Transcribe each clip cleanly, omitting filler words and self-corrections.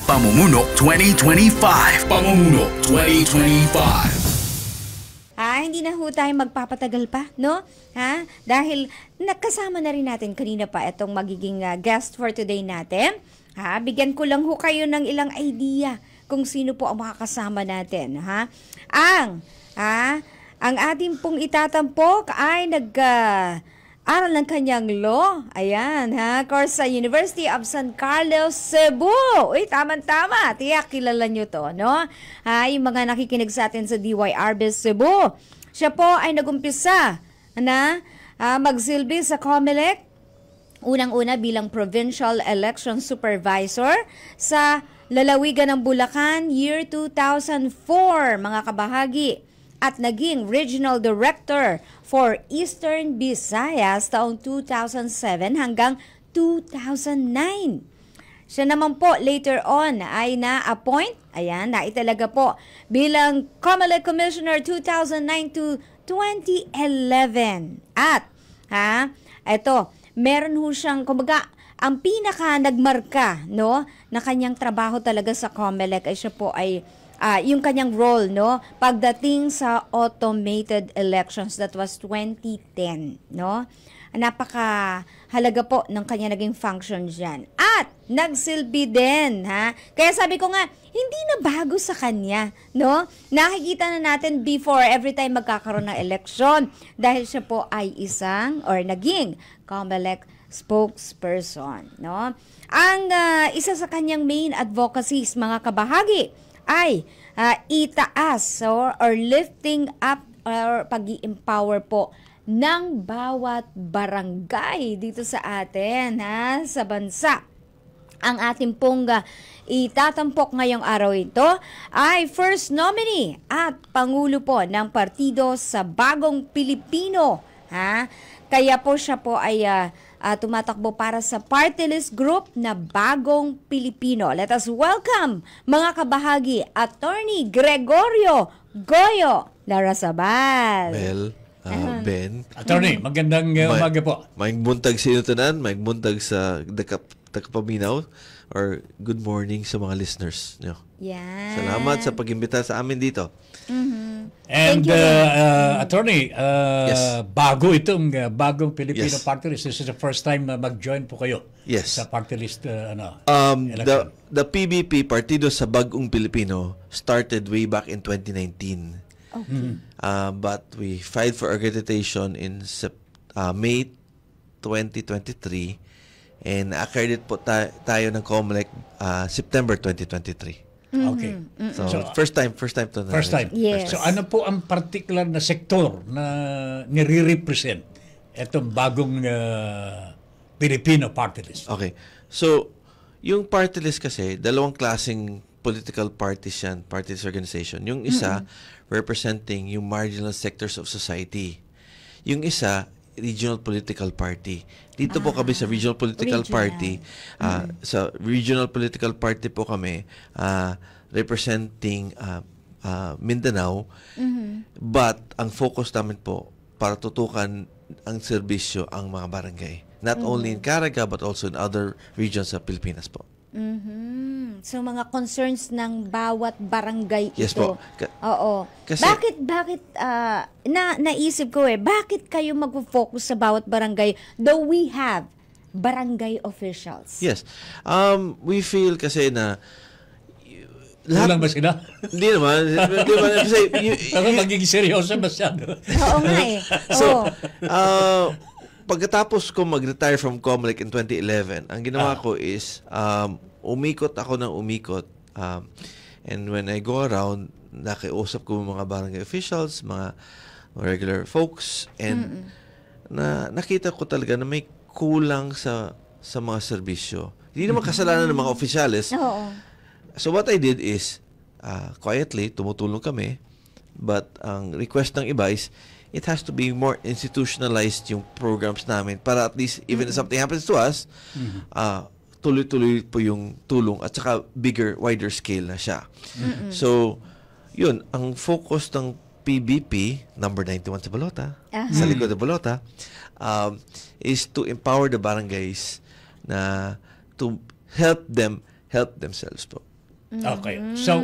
Pamumuno 2025. Pamumuno 2025. Hindi na ho tayo magpapatagal pa, no? Dahil nakasama na rin natin kanina pa itong magiging guest for today natin. Bigyan ko lang ho kayo ng ilang idea kung sino po ang makakasama natin. Ang ating pong itatampok ay aral ng kanyang law. Ayan, course sa University of San Carlos, Cebu. Uy, tama-tama. Tiyak, kilala nyo to, no? Yung mga nakikinig sa atin sa DYRB Cebu. Siya po ay nagumpisa na magsilbi sa COMELEC. Unang-una bilang Provincial Election Supervisor sa lalawigan ng Bulacan, year 2004, mga kabahagi. At naging Regional Director for Eastern Visayas taong 2007 hanggang 2009. Siya naman po later on ay na-appoint, naitalaga po bilang COMELEC Commissioner 2009 to 2011. At, meron ho siyang, kumbaga, ang pinaka nagmarka, no, na kanyang trabaho talaga sa COMELEC ay siya po ay yung kanyang role, no, pagdating sa automated elections, that was 2010, no. Napakahalaga po ng kanya naging function dyan. At nagsilbi din, Kaya sabi ko nga, hindi na bago sa kanya, no. Nakikita na natin before, every time magkakaroon ng election, dahil siya po ay naging COMELEC spokesperson, no. Ang isa sa kanyang main advocacies, mga kabahagi, ay itaas or lifting up or pag-i-empower po ng bawat barangay dito sa atin, sa bansa. Ang ating pong itatampok ngayong araw ito ay first nominee at Pangulo po ng partido sa Bagong Pilipino. Kaya po siya po ay tumatakbo para sa party list group na Bagong Pilipino. Let us welcome, mga kabahagi, Attorney Gregorio Goyo Larrazabal. Ben. Attorney, magandang umaga po. Maing buntag sa inutunan, maing buntag sa Dakapaminaw, or good morning sa mga listeners nyo. Yan. Salamat sa pag-imbita sa amin dito. And Attorney, Yes. bago itong Bagong Pilipino Yes. Party List. This is the first time mag-join po kayo Yes. sa party list election. The PBP, Partido sa Bagong Pilipino, started way back in 2019. Okay. But we filed for accreditation in May 2023, and accredit po tayo ng COMELEC September 2023. Okay. So, first time to na. First time. Yes. So ano po ang particular na sektor na nire-represent itong Bagong Filipino Party List? Okay. So, yung party list kasi, dalawang klaseng political parties yan, party list organization. Yung isa, representing yung marginal sectors of society. Yung isa, regional political party. Dito po kami sa regional political party. Sa regional political party po kami representing Mindanao. But ang focus namin po para tutukan ang serbisyo ang mga barangay. Not only in Caraga but also in other regions sa Pilipinas po. So mga concerns ng bawat barangay Yes ito. po. Oo. Kasi- bakit naisip ko bakit kayo mag-focus sa bawat barangay though we have barangay officials? Yes. We feel kasi na Kulang ba sila? Hindi naman. Di ba? Kasi, Pero magiging seryoso masyado. Oo nga So, Oo. pagkatapos ko mag-retire from COMELEC in 2011, ang ginawa ko is, umikot ako ng umikot. And when I go around, nakiusap ko mga barangay officials, mga regular folks, and nakita ko talaga na may kulang sa mga serbisyo. Hindi naman kasalanan ng mga opisyales. Oo. So what I did is, quietly, tumutulong kami, but ang request ng iba is, it has to be more institutionalized yung programs namin para at least, even if something happens to us, tuloy-tuloy po yung tulong at saka bigger, wider scale na siya. So, yun, ang focus ng PBP, number 91 sa Balota, sa likod ng Balota, is to empower the barangays na to help themselves po. Okay. So,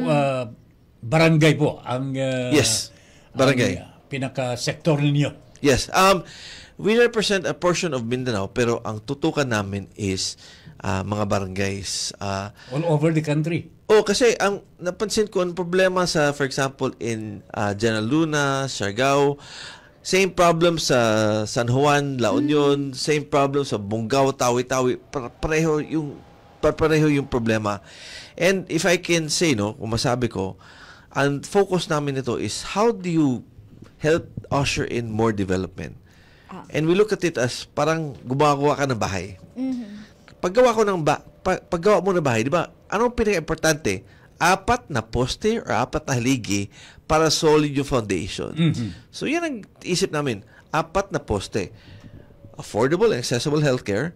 barangay po ang Yes, barangay. ang, pinaka-sektor ninyo. Yes. We represent a portion of Mindanao, pero ang tutukan namin is mga barangays. All over the country. Kasi ang napansin ko, ang problema sa, for example, in General Luna, Siargao, same problem sa San Juan, La Union, same problem sa Bungao, Tawi-Tawi, pareho yung problema. And if I can say, kung masabi ko, ang focus namin nito is how do you help usher in more development? And we look at it as parang gumagawa ka ng bahay. Paggawa mo ng bahay, di ba? Anong pinaka-importante? 4 na poste or 4 na haligi para solid yung foundation. So, yan ang isip namin. 4 na poste. Affordable and accessible healthcare,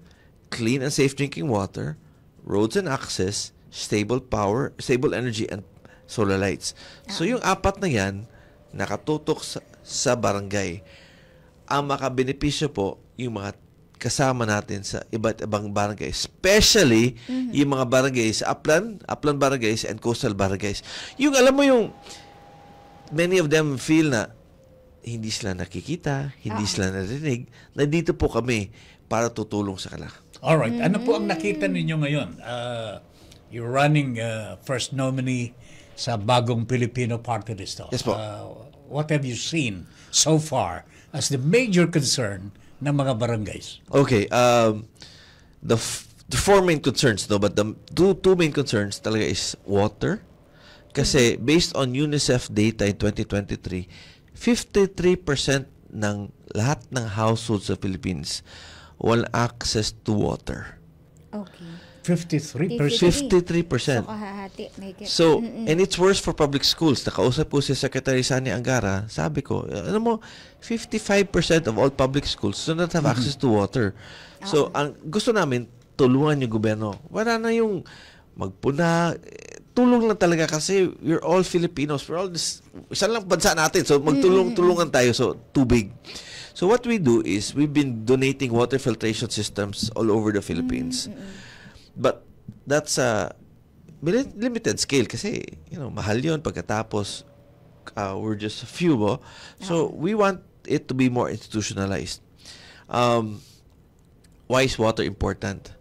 clean and safe drinking water, roads and access, stable power, stable energy, and solar lights. So, yung 4 na yan, nakatutok sa barangay. Ang makabenepisyo po, yung mga kasama natin sa iba't ibang barangay, especially yung mga barangays sa Upland barangays and coastal barangays. Yung alam mo yung many of them feel na hindi sila nakikita, hindi sila narinig, nandito po kami para tutulong sa kanila. Alright. Ano po ang nakita ninyo ngayon? You're running first nominee sa bagong Filipino Party List. Yes po. What have you seen so far as the major concern ng mga barangays? Okay, the 4 main concerns, but the two main concerns talaga is water. Kasi based on UNICEF data in 2023, 53% ng lahat ng households sa Philippines walang access to water. Okay. 53%. 53%. So, kahahati. So, and it's worse for public schools. Nakausap po si Secretary Sani Angara, sabi ko, 55% of all public schools do not have access to water. So, ang gusto namin, tulungan yung gobyerno. Wala na yung magpuna, tulong lang talaga kasi we're all Filipinos. We're all isang lang bansa natin. So, magtulungan tayo. So, tubig. So, what we do is, we've been donating water filtration systems all over the Philippines. But that's a limited scale kasi, mahal yun pagkatapos we're just a few. So, we want it to be more institutionalized. Why is water important?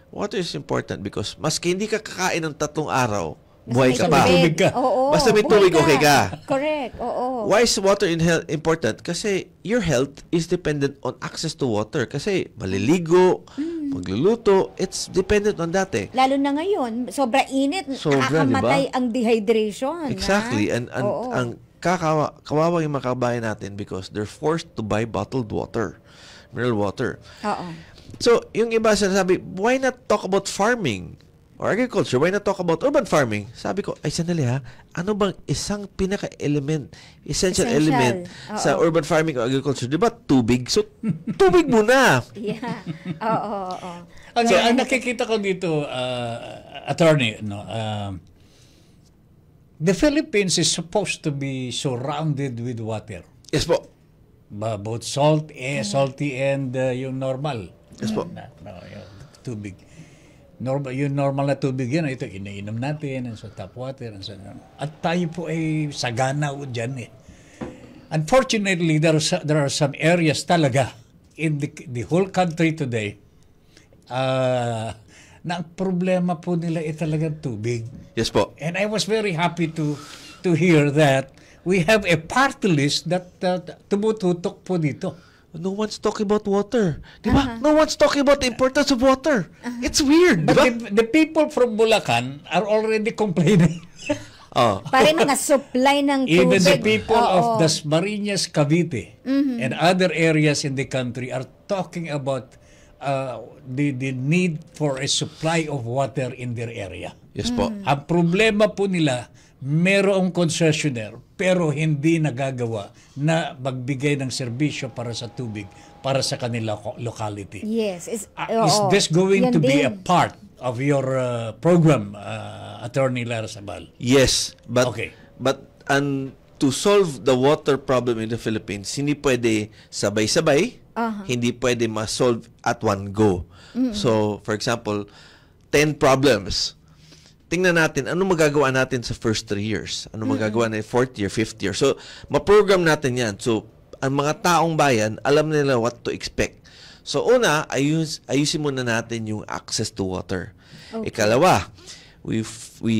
Water is important because maski hindi ka kakain ng 3 araw, buhay ka pa. Tubig ka. Oo, Basta may tubig, okay ka. Correct, oo. Why is water important? Kasi your health is dependent on access to water. Kasi maliligo, magluluto, it's dependent on that eh. Lalo na ngayon, sobra init, Sobra, nakakamatay diba? ang dehydration. Exactly. And Oo. ang kawawa yung mga kabayan natin because they're forced to buy bottled water, mineral water. Oo. So, yung iba sinasabi, why not talk about farming or agriculture? Why not talk about urban farming? Sabi ko, ay sandali ha, ano bang isang essential element sa urban farming o agriculture? Diba tubig? So, tubig muna. Yeah. Oo. Okay, ang nakikita ko dito, attorney, the Philippines is supposed to be surrounded with water. Yes po. Both salty and yung normal. Yes po. Yung tubig. Yung normal na tubig yan, ito inainom natin, and so tap water, and so at tayo po ay sagana o dyan eh. Unfortunately, there are some areas talaga in the whole country today na ang problema po nila ay talagang tubig. Yes po. And I was very happy to hear that we have a party list that tumututok po dito. No one's talking about water. Diba? No one's talking about the importance of water. It's weird, But diba? the people from Bulacan are already complaining. Pare mga supply ng tubig. Even the people of Dasmariñas, Cavite, and other areas in the country are talking about the need for a supply of water in their area. Yes po. Ang problema po nila, merong concessionaire pero hindi nagagawa na magbigay ng serbisyo para sa tubig para sa kanila locality. Yes. Is this going to be a part of your program, Attorney Lara Sabal? Yes, but Okay. To solve the water problem in the Philippines, hindi pwede sabay-sabay, hindi pwede ma-solve at one go. So, for example, 10 problems. tingnan natin ano magagawa natin sa first 3 years. Ano magagawa na 4th year, 5th year. So, ma-program natin yan. So, ang mga taong bayan, alam nila what to expect. So, una, ayusin muna natin yung access to water. Okay. Ikalawa, we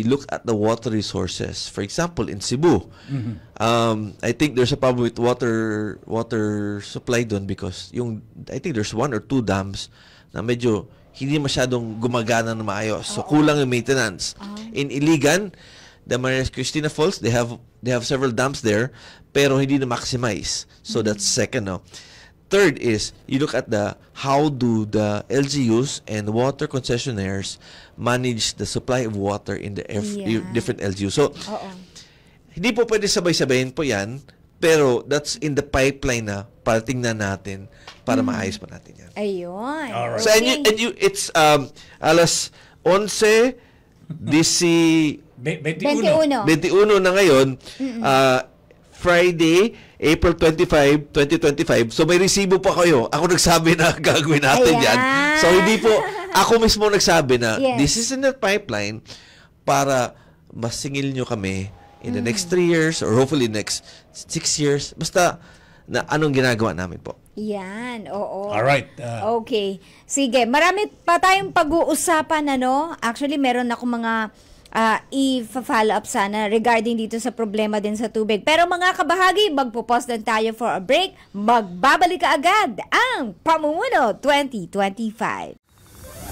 look at the water resources. For example, in Cebu, I think there's a problem with water supply doon because I think there's 1 or 2 dams na medyo hindi masyadong gumagana na maayos. So, kulang yung maintenance. In Iligan, the Maria Cristina Falls, they have several dams there, pero hindi na maximize. So, that's second, no? Third is, you look at how do the LGUs and water concessionaires manage the supply of water in the different LGUs. So, hindi po pwede sabay-sabayin po yan, pero that's in the pipeline na para tingnan natin para maayos pa natin yan. Ayun. Alright. So, and you, it's alas 11, 21. 21 na ngayon, Friday, April 25, 2025. So, may resibo pa kayo. Ako nagsabi na gagawin natin yan. So, hindi po, ako mismo nagsabi na this is in the pipeline para masingil nyo kami in the next 3 years or hopefully next 6 years. Basta, na anong ginagawa namin po. Yan, oo. Alright. Okay. Sige, marami pa tayong pag-uusapan, ano? Actually, meron ako mga i-follow up sana regarding dito sa problema din sa tubig. Pero mga kabahagi, magpo-pause lang tayo for a break. Magbabalik ka agad ang Pamumuno 2025.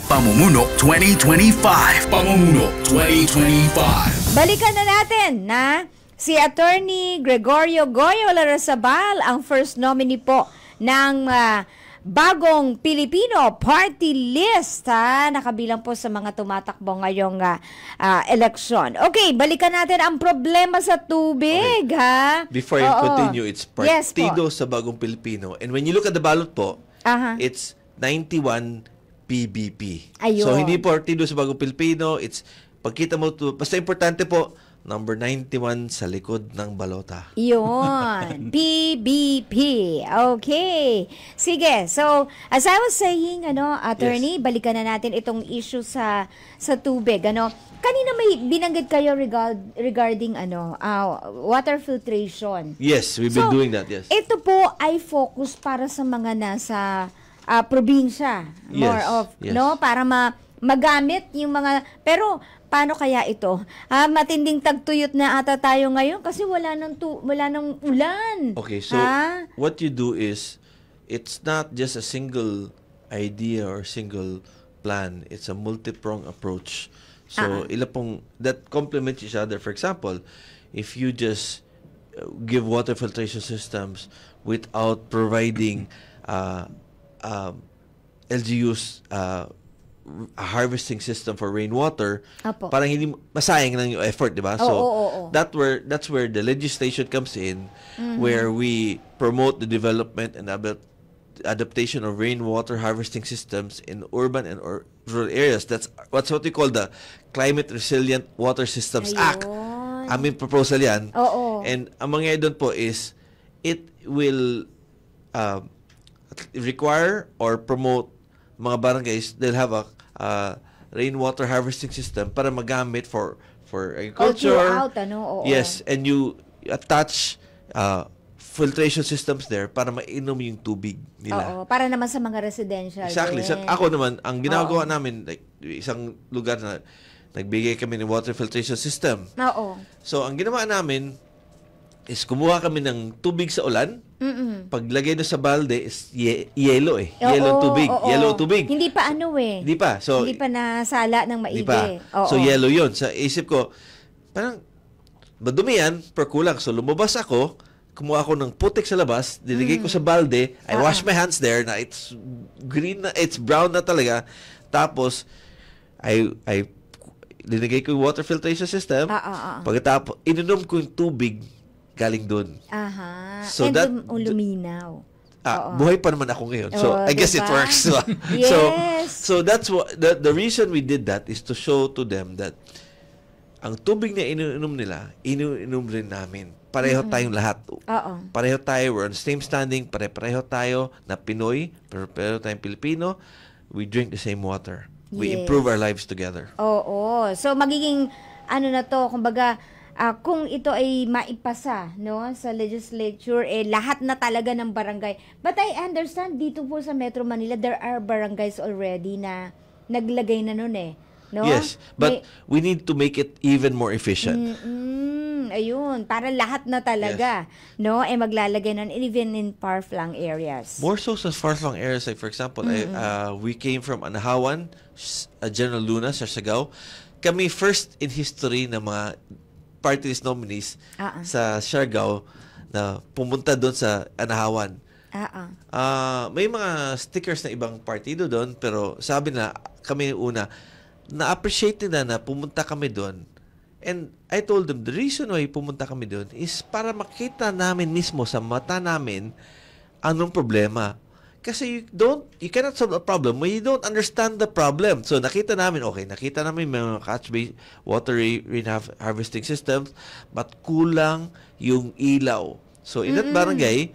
Pamumuno 2025. Pamumuno 2025. Balikan na natin na si Attorney Gregorio Goyo Larrazabal, ang first nominee po ng bagong Pilipino Party List, nakabilang po sa mga tumatakbo ngayong eleksyon. Okay, balikan natin ang problema sa tubig, ha? Before I continue, it's Yes Partido po. sa Bagong Pilipino. And when you look at the ballot po, it's 91 PBP. Ayun. So, hindi Partido sa Bagong Pilipino, it's pagkita mo to, basta importante po, number 91 sa likod ng balota. Yun. PBP. Okay. Sige. So, as I was saying, Attorney, balikan na natin itong issue sa tubig. Kanina may binanggit kayo regarding water filtration. Yes, we've been doing that, yes. Ito po ay focus para sa mga nasa probinsya. More Yes, of, yes. no? Para magamit yung mga, pero paano kaya ito? Matinding tagtuyot na ata tayo ngayon kasi wala nang ulan. Okay, so what you do is, it's not just a single idea or single plan. It's a multi-pronged approach. So, that complements each other. For example, if you just give water filtration systems without providing LGUs a harvesting system for rainwater, parang hindi masayang lang yung effort, di ba? So that's where the legislation comes in, where we promote the development and adaptation of rainwater harvesting systems in urban and rural areas. That's what we call the Climate Resilient Water Systems Act. Aming proposal yan. And ang mangyayari doon po is it will require or promote mga barangays, they'll have a rainwater harvesting system para magamit for agriculture. Yes, and you attach filtration systems there para mainom yung tubig nila. Para naman sa mga residential. Exactly. So, ako naman, ang ginagawa namin, like, isang lugar na nagbigay kami ng water filtration system. So, ang ginawa namin is kumuha kami ng tubig sa ulan. Paglagay na sa balde is yelo Yellow tubig. Yellow tubig. Hindi pa Hindi pa. So, hindi pa nasala ng maigi. Hindi pa. So, yellow yun. Sa isip ko, parang, madumi yan, per kulang. So, lumabas ako, kumuha ako ng putik sa labas, dinigay ko sa balde, I wash my hands there, na it's green na, it's brown na talaga. Tapos, I dinigay ko yung water filtration system. Pagkatapos, ininom ko yung tubig galing doon. So and that luminaw. Buhay pa naman ako ngayon. So I guess it works. Yes. So that's what the reason we did that is to show to them that ang tubig na iniinom nila, iniinom rin namin. Pareho tayong lahat. Pareho tayo, we're on the same standing, pareho tayo na Pinoy, pareho tayong Pilipino, we drink the same water. we Yes. improve our lives together. Oo. So magiging ano na to, kumbaga kung ito ay maipasa no sa legislature lahat na talaga ng barangay. But I understand dito po sa Metro Manila there are barangays already na naglagay na nun no? Yes, but we need to make it even more efficient. Ayun, para lahat na talaga no maglalagay nun even in far-flung areas. More so sa far-flung areas, like for example, we came from Anahawan, General Luna, Siargao. Kami first in history na mga party list nominees sa Siargao na pumunta doon sa Anahawan. May mga stickers na ibang partido doon, pero sabi na kami una, na-appreciate nila na pumunta kami doon. And I told them, the reason why pumunta kami doon is para makita namin mismo sa mata namin anong problema. Kasi you cannot solve a problem when you don't understand the problem. So nakita namin may mga catch-based water rain harvesting systems, but kulang yung ilaw. So in that barangay,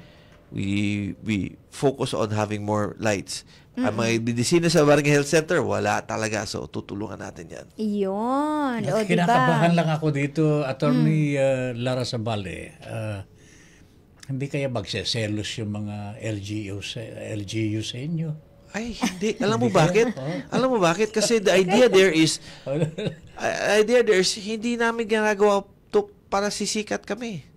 we focus on having more lights. Ang mga didisina sa Barangay Health Center, wala talaga. So, tutulungan natin yan. Iyon. O, diba? Kinakabahan lang ako dito, Attorney Lara Sabale. Hindi kaya magseselos yung mga LGU sa inyo? Ay, hindi. Alam mo bakit? Alam mo bakit? Kasi the idea there is, hindi namin ginagawa to para sisikat kami.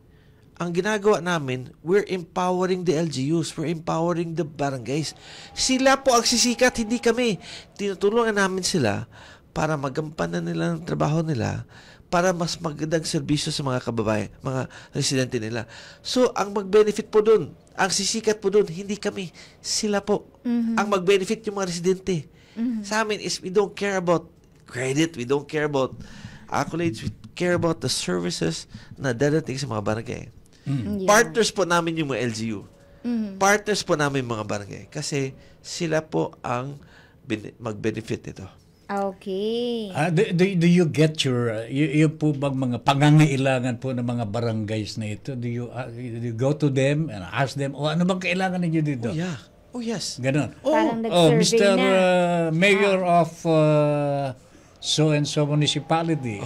Ang ginagawa namin, we're empowering the LGUs, we're empowering the barangays. Sila po ang sisikat, hindi kami. Tinutulungan namin sila para magampanan nila ng trabaho nila, para mas magandang serbisyo sa mga kababayan, mga residente nila. So, ang mag-benefit po dun, ang sisikat po dun, hindi kami, sila po. Ang mag-benefit yung mga residente. Sa amin is, we don't care about credit, we don't care about accolades, we care about the services na dadating sa mga barangay. Yeah. Partners po namin yung mga LGU. Partners po namin mga barangay. Kasi sila po ang mag-benefit nito. Okay. Do you get yung po bang mga pangangailangan po ng mga barangays na ito? Do you go to them and ask them, ano bang kailangan ninyo dito? Oh, yeah. Oh, yes. Ganon. Parang nag-survey Mr. na. Mayor of so-and-so municipality.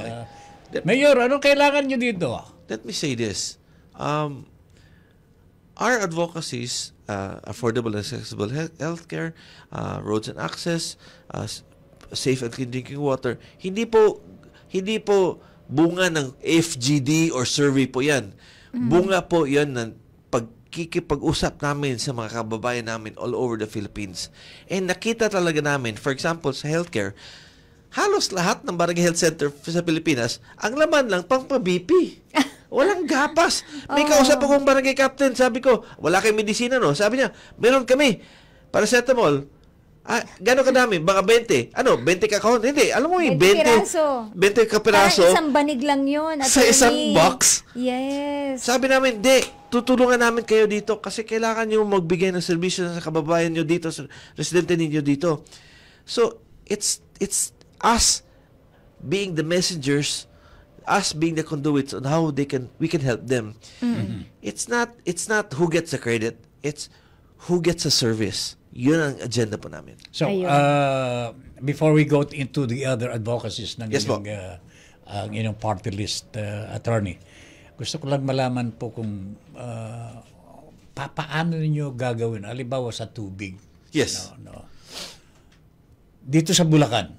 Mayor, anong kailangan nyo dito? Let me say this. Our advocacies, affordable and accessible healthcare, roads and access, safe and clean drinking water, hindi po bunga ng FGD or survey po yan. Bunga po yan ng pagkikipag-usap namin sa mga kababayan namin all over the Philippines. And nakita talaga namin, for example, sa healthcare, halos lahat ng barangay health center sa Pilipinas, ang laman lang pang pa-BP. Walang gapas. May kausap akong barangay captain. Sabi ko, wala kayong medisina, no? Sabi niya, meron kami. Paracetamol. Gano'ng kadami? Mga 20. 20 kakahon? Hindi. Alam mo yung 20 kapiraso. Parang isang banig lang yun. Sa isang box. Yes. Sabi namin, tutulungan namin kayo dito kasi kailangan nyo magbigay ng serbisyo sa kababayan nyo dito, sa residente ninyo dito. So, it's us being the messengers, us being the conduits on how we can help them. It's not who gets the credit, it's who gets the service. Yun ang agenda po namin. So, before we go into the other advocacies ng inyong party list, attorney, gusto ko lang malaman po kung paano ninyo gagawin, halimbawa sa tubig. Yes. Dito sa Bulacan.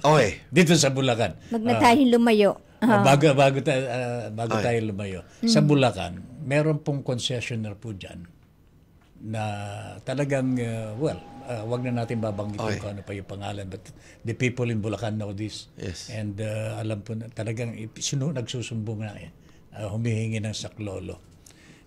Okay. Dito sa Bulacan. Magna tayong lumayo. Bago tayo lumayo. Sa Bulacan, meron pong concessionaire po dyan na talagang, wag na natin babanggitin kung ano pa yung pangalan, but the people in Bulacan know this. Yes. And alam po na talagang nagsusumbong na humihingi ng saklolo.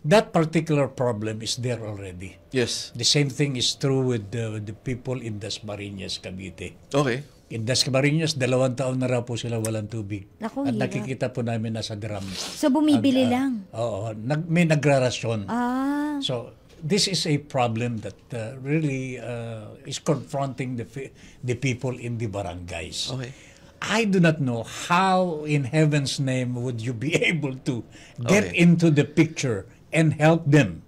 That particular problem is there already. Yes. The same thing is true with the people in Dasmariñas, Cavite. Okay. In Dasmariñas, 2 taon na raw po sila walang tubig. Naku, at hirap. nakikita po namin nasa drum. So, bumibili lang. Oo. May nagrarasyon. So, this is a problem that really is confronting the people in the barangays. Okay. I do not know how in heaven's name would you be able to get into the picture and help them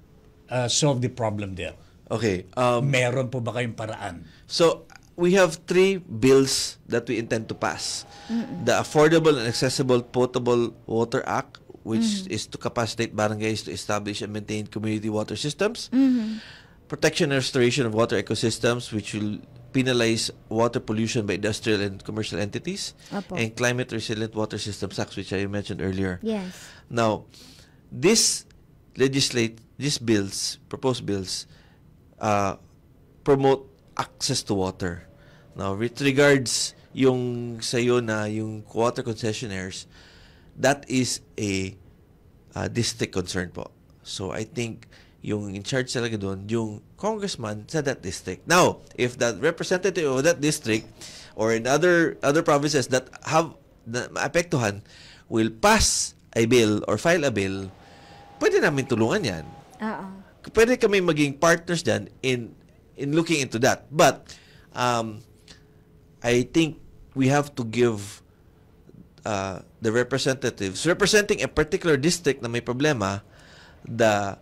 solve the problem there. Okay. Meron po ba kayong paraan? So, we have 3 bills that we intend to pass. The Affordable and Accessible Potable Water Act, which is to capacitate barangays to establish and maintain community water systems. Protection and Restoration of Water Ecosystems, which will penalize water pollution by industrial and commercial entities. Opo. And Climate Resilient Water Systems Act, which I mentioned earlier. Yes. Now, these proposed bills, promote access to water. Now, with regards yung sa'yo na yung water concessionaires, that is a district concern po. So, I think yung in charge talaga doon, yung congressman sa that district. Now, if that representative of that district or in other provinces that have na maapektuhan will pass a bill or file a bill, pwede namin tulungan yan. Oo. Pwede kami maging partners dyan in looking into that. But, I think we have to give the representatives representing a particular district na may problema the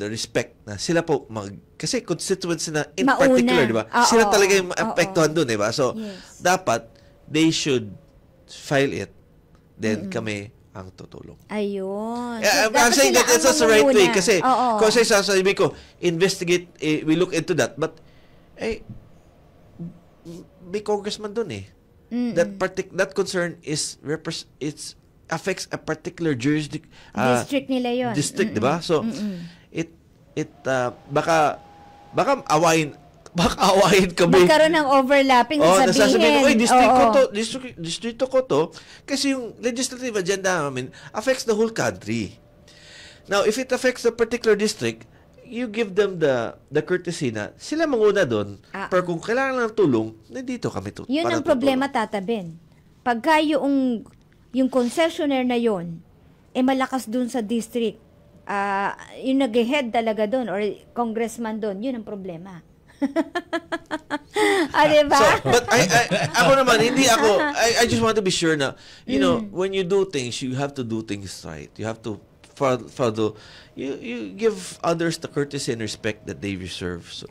respect na sila po kasi constituents na in Mauna. particular, di ba? Oo. Sila talaga yung maapektuhan doon, di ba? So, Yes. dapat they should file it, then kami ang tutulong. Ayun. Yeah, So, I'm dapat saying sila that it's ang also the right way mamumuna. kasi Oo. kasi sasabihin ko, investigate, we look into that, but may congressman doon eh. That concern is it's affects a particular District nila yun. district, di ba? So baka awayin kami. Magkaroon ng overlapping Sasabihin, sabihin. distrito ko to, kasi yung legislative agenda namin affects the whole country. Now, if it affects a particular district, you give them the courtesy na sila manguna doon, pero kung kailangan ng tulong, nandito kami Yun para ang problema, tatabin. Pagka yung concessionaire na yun, malakas dun sa district, yung nag-head talaga dun, or congressman dun, yun ang problema. Diba? So, but ako naman, hindi ako, I just want to be sure na, you know, when you do things, you have to do things right. You have to follow, you give others the courtesy and respect that they deserve. So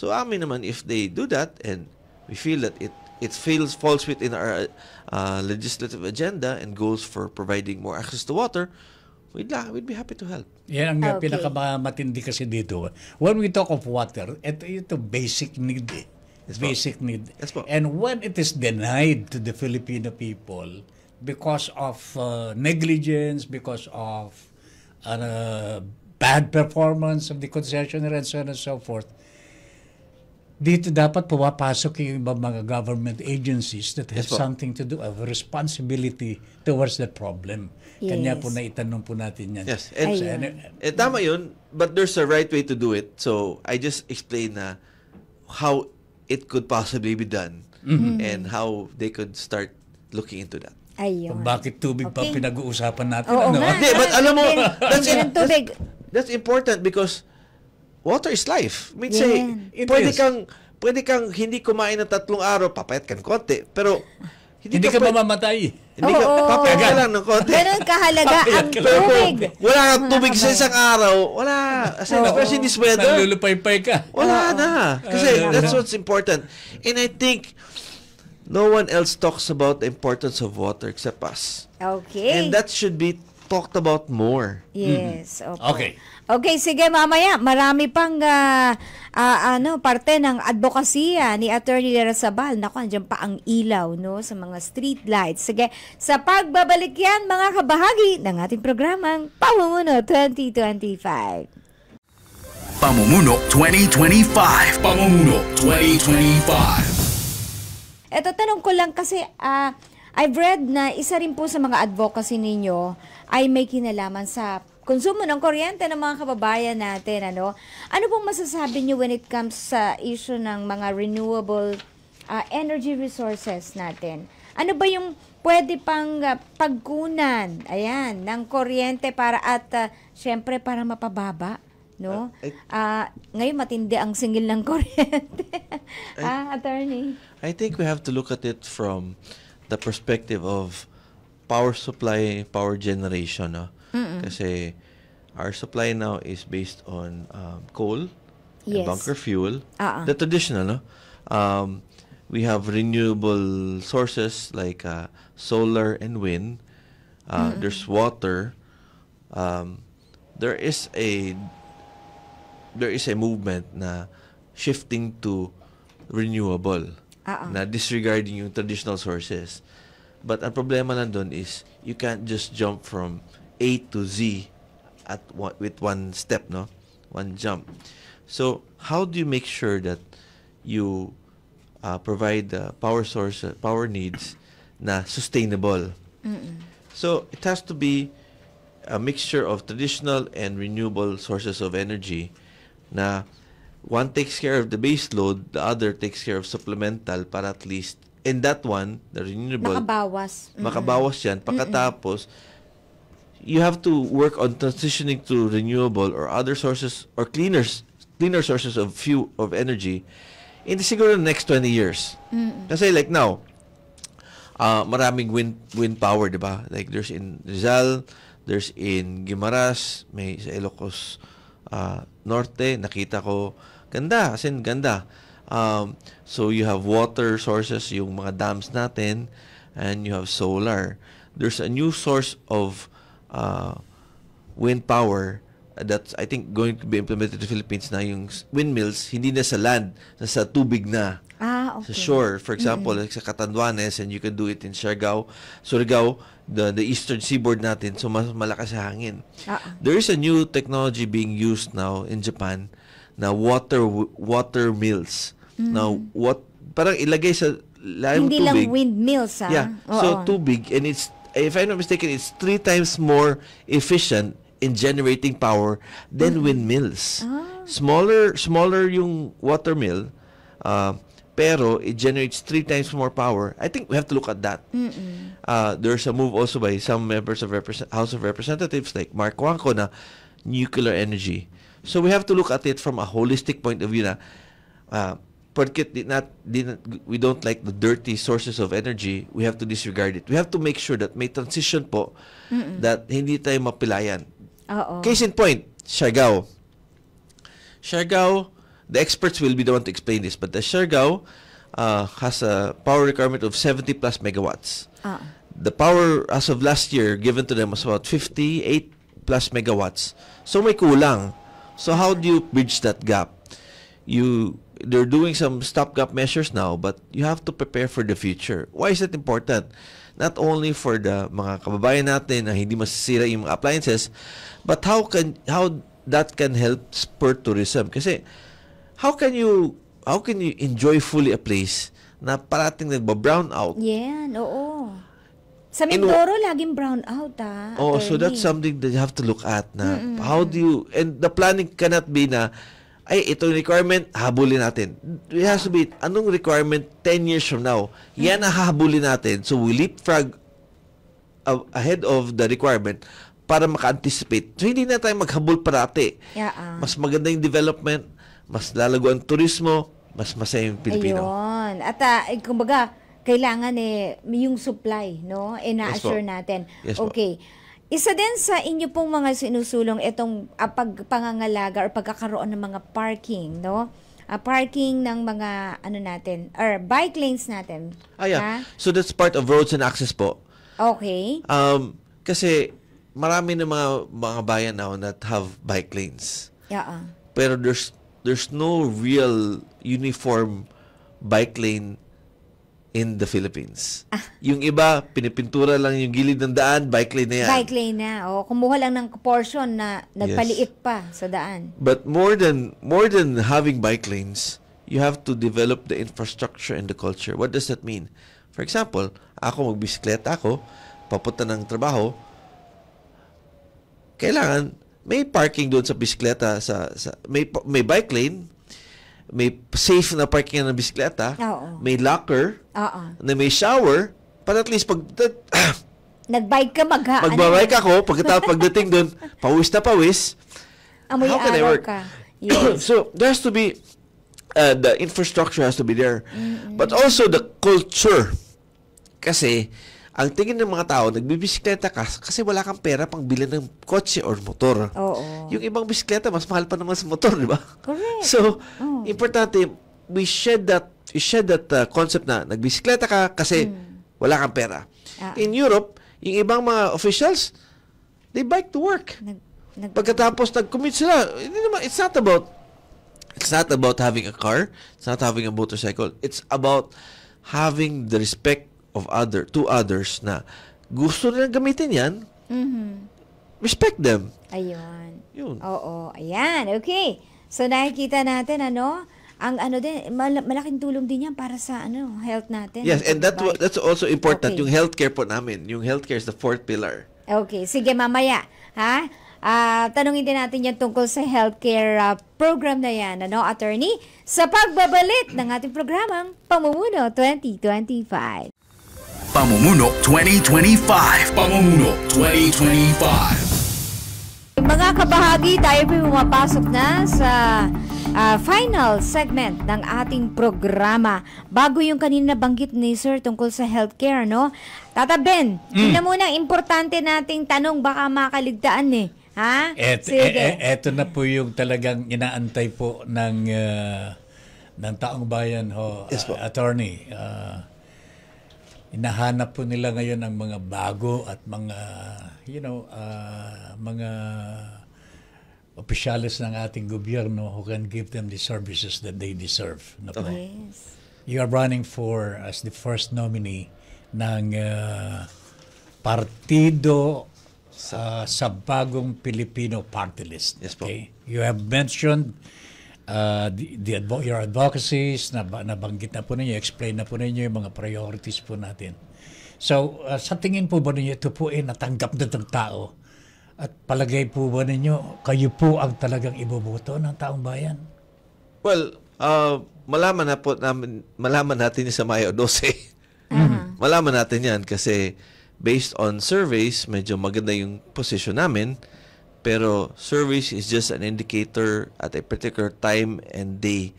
amin naman, if they do that, and we feel that it falls within our legislative agenda and goes for providing more access to water, we'd be happy to help. Yan ang Okay. pinakamatindi kasi dito. When we talk of water, ito basic need eh. Yes, po. Basic need. Yes, po. And when it is denied to the Filipino people because of negligence, because of bad performance of the concessionaire and so on and so forth, dito dapat pumapasok yung ibang mga government agencies that has Yes, po. something to do, have a responsibility towards that problem. Kanya Yes. po na itanong po natin yan. Yes. And, Ayun. tama yun, but there's a right way to do it. So, I just explained na how it could possibly be done and how they could start looking into that. Ayun. Kung bakit tubig pa Okay. pinag-uusapan natin. Oo ano? nga. Hindi, but alam mo, Hindi ng tubig. That's important because water is life. I mean, Yeah. say, It pwede is. kang hindi kumain ng 3 araw, papayat ka ng konti. Pero, Hindi ka mamamatay. Hindi ka, Oo. papayat ka lang ng konti. Ganun kahalaga ang Pero kung tubig. wala kang Mga tubig sa kabayan. isang araw, wala. Especially in this weather, Nalulupay-pay ka. wala na. Kasi that's what's important. And I think, no one else talks about the importance of water except us. Okay. And that should be talked about more. Yes. Opo. Okay. Okay, sige mamaya. Marami pang parte ng advokasya ni Attorney Larrazabal. Naku, andyan pa ang ilaw, no, sa mga street lights. Sige, sa pagbabalik yan, mga kabahagi ng ating programang Pamumuno 2025. Pamumuno 2025. Pamumuno 2025. Eto, tanong ko lang kasi, I've read na isa rin po sa mga advocacy ninyo ay may kinalaman sa konsumo ng kuryente ng mga kababayan natin. Ano pong masasabi niyo when it comes sa issue ng mga renewable energy resources natin? Ano ba yung pwede pang pagkunan, ng kuryente para at syempre para mapababa? No? Ngayon matindi ang singil ng kuryente. Attorney? I think we have to look at it from the perspective of power supply, power generation. No? Kasi our supply now is based on coal, Yes. bunker fuel. Ah, ah. The traditional, no? We have renewable sources like solar and wind. There's water. There is a movement na shifting to renewable, na disregarding yung traditional sources. But ang problema lang doon is you can't just jump from A to Z with one step, no? One jump. So how do you make sure that you provide the power needs na sustainable? So it has to be a mixture of traditional and renewable sources of energy na one takes care of the base load, the other takes care of supplemental para at least in that one, the renewable, makabawas yan. Pagkatapos, you have to work on transitioning to renewable or other sources or cleaner sources of energy in siguro the next 20 years. Kasi like now, maraming wind power, di ba? Like there's in Rizal, there's in Guimaras, may sa Ilocos Norte, nakita ko, ganda, as in ganda. So you have water sources, yung mga dams natin, and you have solar. There's a new source of wind power that's I think going to be implemented in the Philippines na yung windmills, hindi na sa land, sa tubig na. Okay. Sa shore. For example, like sa Catanduanes, and you can do it in Surigao, the eastern seaboard natin, so mas malakas sa hangin. There is a new technology being used now in Japan na water mills. Now, parang ilagay sa layong hindi tubig. Hindi lang windmills, ha? Yeah. So, tubig, and it's, if I'm not mistaken, it's 3 times more efficient in generating power than windmills. Smaller yung water mill, pero it generates 3 times more power. I think we have to look at that. There's a move also by some members of House of Representatives like Mark Wangko na nuclear energy. So we have to look at it from a holistic point of view na porket we don't like the dirty sources of energy, we have to disregard it. We have to make sure that may transition po that hindi tayo mapilayan. Case in point, Siargao, the experts will be the one to explain this, but the Siargao has a power requirement of 70 plus megawatts. The power as of last year given to them was about 58 plus megawatts. So may kulang. So how do you bridge that gap? They're doing some stopgap measures now, but you have to prepare for the future. Why is that important? Not only for the mga kababayan natin na hindi masisira yung mga appliances, but how that can help spur tourism. Kasi how can you enjoy fully a place na parating nagba-brown out? Yeah, oo. Sa Mindoro, laging brown out, ha? So that's something that you have to look at na how do you, and the planning cannot be na itong requirement, habulin natin. It has to be, anong requirement 10 years from now? Yan ang hahabulin natin. So we leapfrog ahead of the requirement para maka-anticipate. So hindi na tayo maghabol parati. Mas maganda yung development, mas lalago ang turismo, mas masaya yung Pilipino. Ayun. At kumbaga, kailangan yung supply, no? Na-assure natin. Yes, okay. Isa din sa inyo pong mga sinusulong itong pangangalaga or pagkakaroon ng mga parking, no? Parking ng mga natin or bike lanes natin. So that's part of roads and access po. Okay. Kasi marami na mga bayan now that have bike lanes. Pero there's no real uniform bike lane in the Philippines. Yung iba, pinipintura lang yung gilid ng daan, bike lane na yan. Bike lane na. Kumuha lang ng portion na nagpaliit pa sa daan. But more than having bike lanes, you have to develop the infrastructure and the culture. What does that mean? For example, ako magbisikleta ako, papunta ng trabaho, kailangan may parking doon sa bisikleta, may bike lane, may safe na parking ng bisikleta, may locker, na may shower, para at least pag nagbike ka magbabike ako, pagdating doon, pawis na pawis, amoy how can I work? Yes. So, there has to be, the infrastructure has to be there. But also the culture. Kasi, ang tingin ng mga tao, nagbibisikleta ka kasi wala kang pera pang bilhin ng kotse or motor. Oo. Yung ibang bisikleta, mas mahal pa naman sa motor, di ba? Correct. So, Oh. importante, we shed that concept na nagbisikleta ka kasi wala kang pera. In Europe, yung ibang mga officials, they bike to work. Pagkatapos nag-commute sila, hindi naman, it's not about having a car, it's not having a motorcycle, it's about having the respect of others na gusto nilang gamitin yan, respect them. Ayun. Yun. Oo, ayan. Okay. So nakikita natin ang din malaking tulong din yan para sa health natin. Yes, and that's also important, Okay. yung healthcare po namin. Yung healthcare is the fourth pillar. Okay, sige mamaya, ha? Tanungin din natin yan tungkol sa healthcare program na yan, attorney? Sa pagbabalik ng ating programang Pamumuno 2025. Pamumuno 2025. Pamumuno 2025. Mga kabahagi, tayo po pumapasok na sa final segment ng ating programa. Bago yung kanina banggit ni Sir tungkol sa healthcare, Tata Ben, yun na muna importante nating tanong, baka makaligtaan Ha? Sige. Eto na po yung talagang inaantay po ng taong bayan, Yes po. attorney. Hinahanap po nila ngayon ang mga bago at mga, mga opisyales ng ating gobyerno who can give them the services that they deserve. Yes. You are running for as the first nominee ng partido sa bagong Filipino party list. Yes po. Okay? You have mentioned your advocacies, nabanggit na po ninyo, explain na po ninyo yung mga priorities po natin. So, sa tingin po ba ninyo, ito po natanggap na ng tao? At palagay po ba ninyo, kayo po ang talagang iboboto ng taong bayan? Well, malaman natin sa Mayo 12. Malaman natin yan kasi based on surveys, medyo maganda yung position namin. Pero surveys is just an indicator at a particular time and day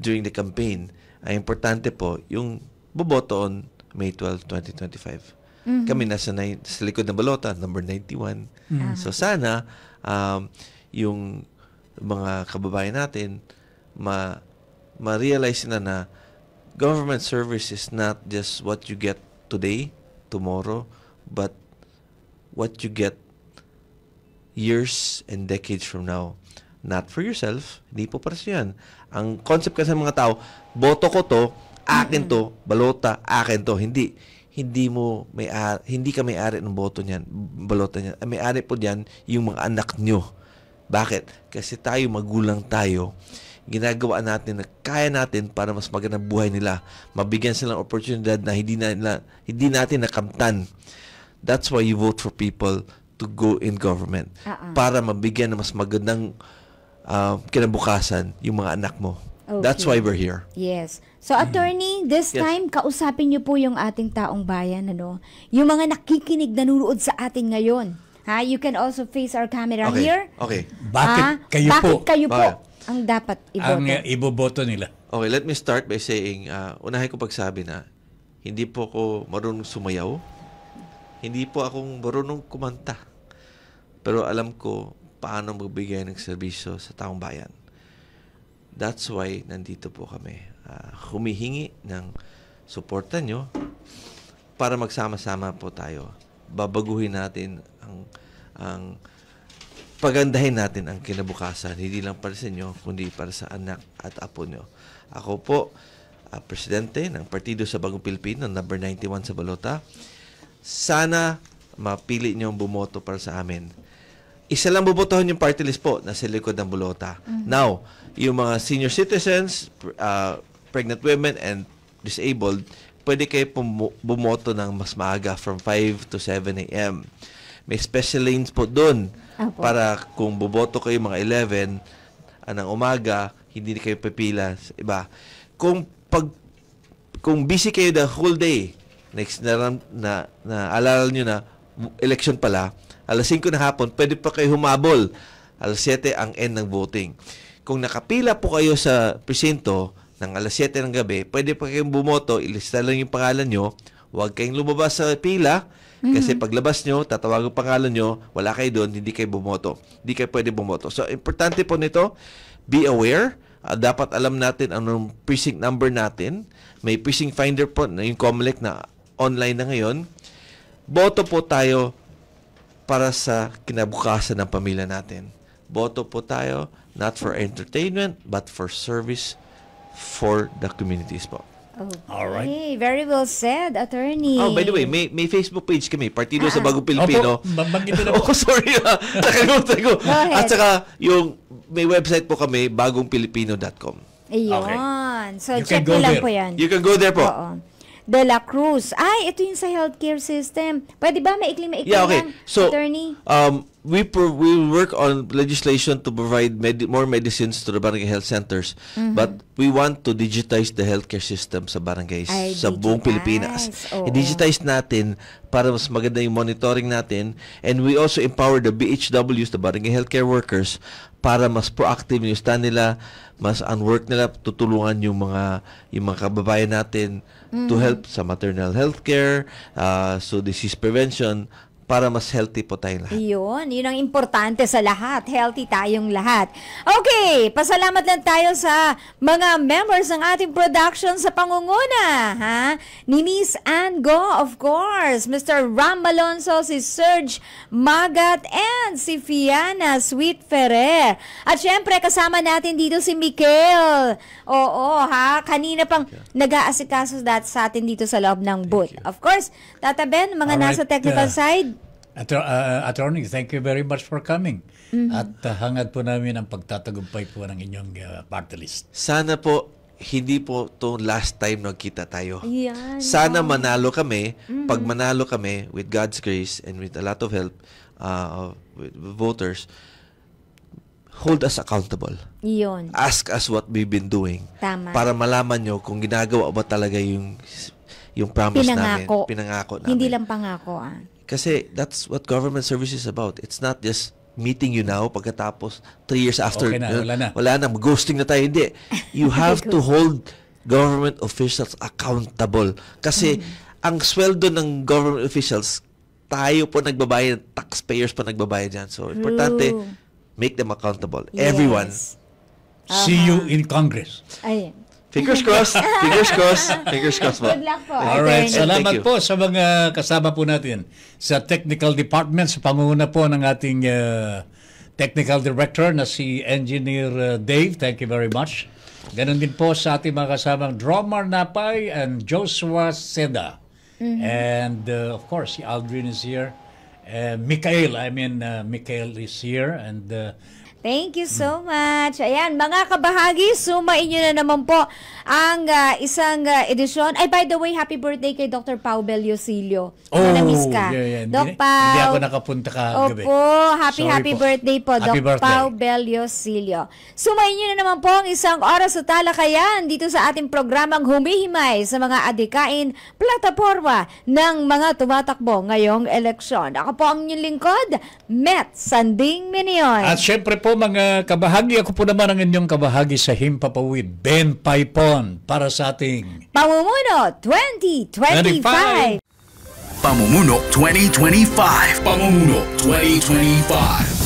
during the campaign. Ang importante po, yung boboto on May 12, 2025. Kami sa likod ng balota, number 91. So sana, yung mga kababayan natin, ma-realize na government service is not just what you get today, tomorrow, but what you get years and decades from now. Not for yourself, hindi po para sa yan. Ang concept kasi ng mga tao, boto ko to, akin to, balota, akin to. Hindi ka may-ari ng boto niyan, balota niyan. Ang may-ari po diyan yung mga anak nyo. Bakit? Kasi tayo, magulang tayo, ginagawa natin na kaya natin para mas magandang buhay nila. Mabigyan silang oportunidad na hindi natin nakamtan. That's why you vote for people to go in government. Para mabigyan ng mas magandang kinabukasan yung mga anak mo. Okay. That's why we're here. Yes. So, attorney, this Yes. time, kausapin niyo po yung ating taong bayan, Yung mga nakikinig, nanunood sa atin ngayon. Ha? You can also face our camera Okay. here. Okay. Bakit kayo Bakit po kayo po Okay. ang dapat ang iboto? iboboto nila? Okay, let me start by saying, unahin ko pagsabi na hindi po ako marunong sumayaw. Hindi po akong marunong kumanta. Pero alam ko paano magbigay ng serbisyo sa taong bayan. That's why nandito po kami. Humihingi ng suporta nyo para magsama-sama po tayo. Babaguhin natin ang pagandahin natin ang kinabukasan, hindi lang para sa inyo, kundi para sa anak at apo nyo. Ako po, presidente ng Partido sa Bagong Pilipino, number 91 sa balota. Sana mapili nyo ang bumoto para sa amin. Isa lang bubotohan yung party list po na sa likod ng balota. Now, yung mga senior citizens, pregnant women, and disabled, pwede kayo bumoto ng mas maaga from 5 to 7 a.m. May special lanes po doon para kung boboto kayo mga 11 ng umaga, hindi kayo pipila sa iba. Kung busy kayo the whole day, next na alala nyo na election pala, alas 5 na hapon, pwede pa kayo humabol. Alas 7 ang end ng voting. Kung nakapila po kayo sa presinto ng alas 7 ng gabi, pwede pa kayong bumoto, ilista lang yung pangalan nyo, huwag kayong lumabas sa pila kasi paglabas nyo, tatawag ang pangalan nyo, wala kayo doon, hindi kayo bumoto. Hindi kayo pwede bumoto. So, importante po nito, be aware. Dapat alam natin anong precinct number natin. May precinct finder po, yung COMELEC na online na ngayon. Boto po tayo para sa kinabukasan ng pamilya natin. Boto po tayo not for entertainment but for service for the communities po. Okay. Alright. Very well said, Attorney. Oh, by the way, may Facebook page kami, Partido sa Bagong Pilipino. Opo, banggitin na po. Oh, sorry. Nakalimutan ko. ahead. At saka, may website po kami, bagongpilipino.com. Ayun. So, You check can go nyo lang there. po yan. You can go there po. Oo. De La Cruz. Ay, ito yung sa healthcare system. Pwede ba maikli Yeah, okay. lang, So, Attorney? we work on legislation to provide more medicines to the barangay health centers. But we want to digitize the healthcare system sa barangays Ay, sa buong Pilipinas. oo. I-digitize natin para mas maganda yung monitoring natin. And we also empower the BHWs, the barangay healthcare workers, para mas proactive yung stand nila, mas ang work nila, tutulungan yung mga kababayan natin to help sa maternal healthcare, so disease prevention, para mas healthy po tayong lahat. Yun ang importante sa lahat. Healthy tayong lahat. Okay, pasalamat lang tayo sa mga members ng ating production sa pangunguna. Ni Miss Ann Go, of course, Mr. Ram Malonzo, si Serge Magat, and si Fiana Sweet Ferrer. At syempre, kasama natin dito si Mikel. Oo, kanina pang nag-aasikaso sa atin dito sa loob ng booth. Of course, Tata Ben, mga Alright, nasa technical side. Attorney, thank you very much for coming. At hangad po namin ang pagtatagumpay po ng inyong party list. Sana po, hindi po to last time nagkita tayo. Yan. Sana manalo kami. Pag manalo kami, with God's grace and with a lot of help with voters, hold us accountable. Yun. Ask us what we've been doing. Tama. Para malaman nyo kung ginagawa ba talaga yung promise namin. Pinangako namin. Hindi lang pangako. Kasi that's what government service is about. It's not just meeting you now pagkatapos 3 years after. Okay na, wala na. Wala na, ghosting na tayo. Hindi. You have to hold government officials accountable. Kasi ang sweldo ng government officials, tayo po nagbabayad, taxpayers po nagbabayad dyan. So, importante, make them accountable. Yes. Everyone. See you in Congress. Ayun. Fingers crossed. Fingers crossed. Fingers crossed po. Good luck po. Alright, Attorney. salamat Thank you. po sa mga kasama po natin sa technical department sa pangunguna po ng ating technical director na si Engineer Dave. Thank you very much. Ganon din po sa ating mga kasamang Dromar Napay and Joshua Seda. And of course, si Aldrin is here. Mikael is here. And Thank you so much. Ayan, mga kabahagi, sumain nyo na naman po ang isang edisyon. Ay, by the way, happy birthday kay Dr. Pau Bellosilio. Na-miss ka. yeah. Doc Hindi Pau. ako nakapunta kagabi. Opo, Sorry happy po. birthday po, Happy Doc birthday. Pau Bellosilio. Sumain nyo na naman po ang isang oras sa talakayan dito sa ating programang humihimay sa mga adikain plataforma ng mga tumatakbo ngayong eleksyon. Ako po ang inyong lingkod, Met Sanding Minion. At syempre po mga kabahagi, ako po naman ang inyong kabahagi sa Himpapawid, Ben Paipon, para sa ating Pamumuno 2025. Pamumuno 2025. Pamumuno 2025.